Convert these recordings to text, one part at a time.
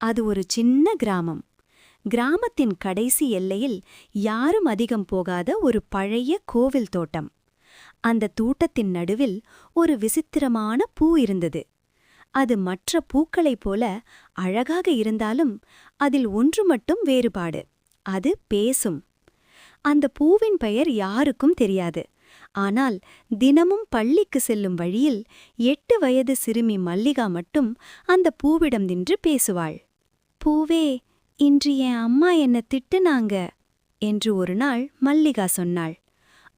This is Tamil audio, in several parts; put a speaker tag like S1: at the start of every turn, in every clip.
S1: அது ஒரு சின்ன கிராமம். கிராமத்தின் கடைசி எல்லையில் யாரும் அதிகம் போகாத ஒரு பழைய கோவில் தோட்டம். அந்த தோட்டத்தின் நடுவில் ஒரு விசித்திரமான பூ இருந்தது. அது மற்ற பூக்களைப் போல அழகாக இருந்தாலும் அதில் ஒன்று மட்டும் வேறுபாடு. அது பேசும். அந்த பூவின் பெயர் யாருக்கும் தெரியாது. ஆனால் தினமும் பள்ளிக்கு செல்லும் வழியில் 8 வயது சிறுமி மல்லிகா மட்டும் அந்த பூவிடம் நின்று பேசுவாள். பூவே, இன்று என் அம்மா என்ன திட்டுனாங்க என்று ஒரு நாள் மல்லிகா சொன்னாள்.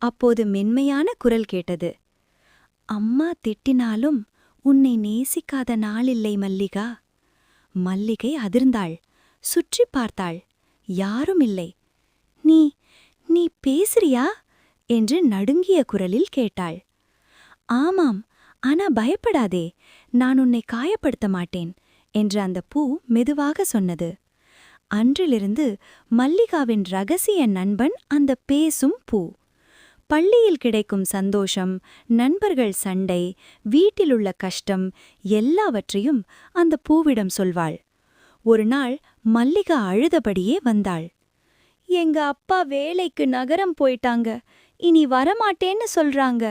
S1: அப்போது மென்மையான குரல் கேட்டது. அம்மா திட்டினாலும் உன்னை நேசிக்காத நாளில்லை மல்லிகா. மல்லிகை அதிர்ந்தாள். சுற்றி பார்த்தாள். யாரும் இல்லை. நீ நீ பேசுறியா என்று நடுங்கிய குரலில் கேட்டாள். ஆமாம், ஆனா பயப்படாதே, நான் உன்னை காயப்படுத்த மாட்டேன் என்று அந்த பூ மெதுவாக சொன்னது. அன்றிலிருந்து மல்லிகாவின் ரகசிய நண்பன் அந்த பேசும் பூ. பள்ளியில் கிடைக்கும் சந்தோஷம், நண்பர்கள் சண்டை, வீட்டிலுள்ள கஷ்டம் எல்லாவற்றையும் அந்த பூவிடம் சொல்வாள். ஒரு நாள் மல்லிகா அழுதபடியே வந்தாள். எங்க அப்பா வேலைக்கு நகரம் போயிட்டாங்க, இனி வரமாட்டேன்னு சொல்றாங்க.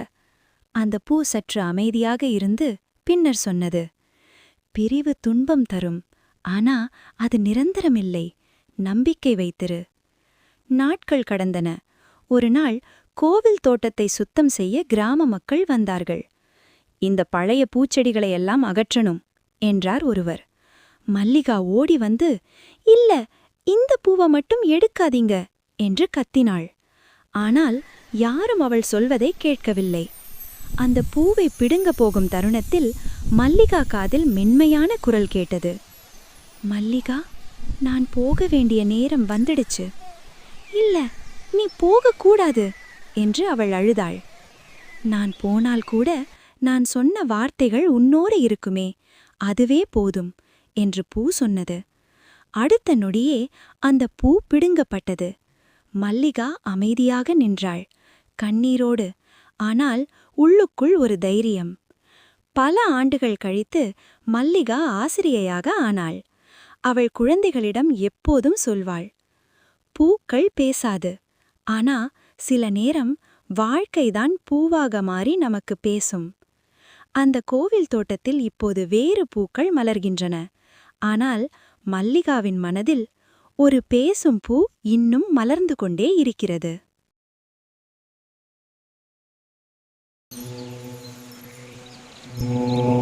S1: அந்த பூ சற்று அமைதியாக இருந்து பின்னர் சொன்னது. பிரிவு துன்பம் தரும், ஆனா அது நிரந்தரமில்லை. நம்பிக்கை வைத்திரு. நாட்கள் கடந்தன. ஒரு நாள் கோவில் தோட்டத்தை சுத்தம் செய்ய கிராம மக்கள் வந்தார்கள். இந்த பழைய பூச்செடிகளையெல்லாம் அகற்றணும் என்றார் ஒருவர். மல்லிகா ஓடி வந்து, இல்ல, இந்த பூவை மட்டும் எடுக்காதீங்க என்று கத்தினாள். ஆனால் யாரும் அவள் சொல்வதை கேட்கவில்லை. அந்த பூவை பிடுங்க போகும் தருணத்தில் மல்லிகா காதில் மென்மையான குரல் கேட்டது. மல்லிகா, நான் போக வேண்டிய நேரம் வந்துடுச்சு. இல்ல, நீ போகக்கூடாது என்று அவள் அழுதாள். நான் போனால் கூட நான் சொன்ன வார்த்தைகள் உன்னோடு இருக்குமே, அதுவே போதும் என்று பூ சொன்னது. அடுத்த நொடியே அந்த பூ பிடுங்கப்பட்டது. மல்லிகா அமைதியாக நின்றாள், கண்ணீரோடு. ஆனால் உள்ளுக்குள் ஒரு தைரியம். பல ஆண்டுகள் கழித்து மல்லிகா ஆசிரியையாக ஆனாள். அவள் குழந்தைகளிடம் எப்போதும் சொல்வாள், பூக்கள் பேசாது, ஆனா சில நேரம் வாழ்க்கைதான் பூவாக மாறி நமக்கு பேசும். அந்த கோவில் தோட்டத்தில் இப்போது வேறு பூக்கள் மலர்கின்றன. ஆனால் மல்லிகாவின் மனதில் ஒரு பேசும் பூ இன்னும் மலர்ந்து கொண்டே இருக்கிறது.
S2: Oh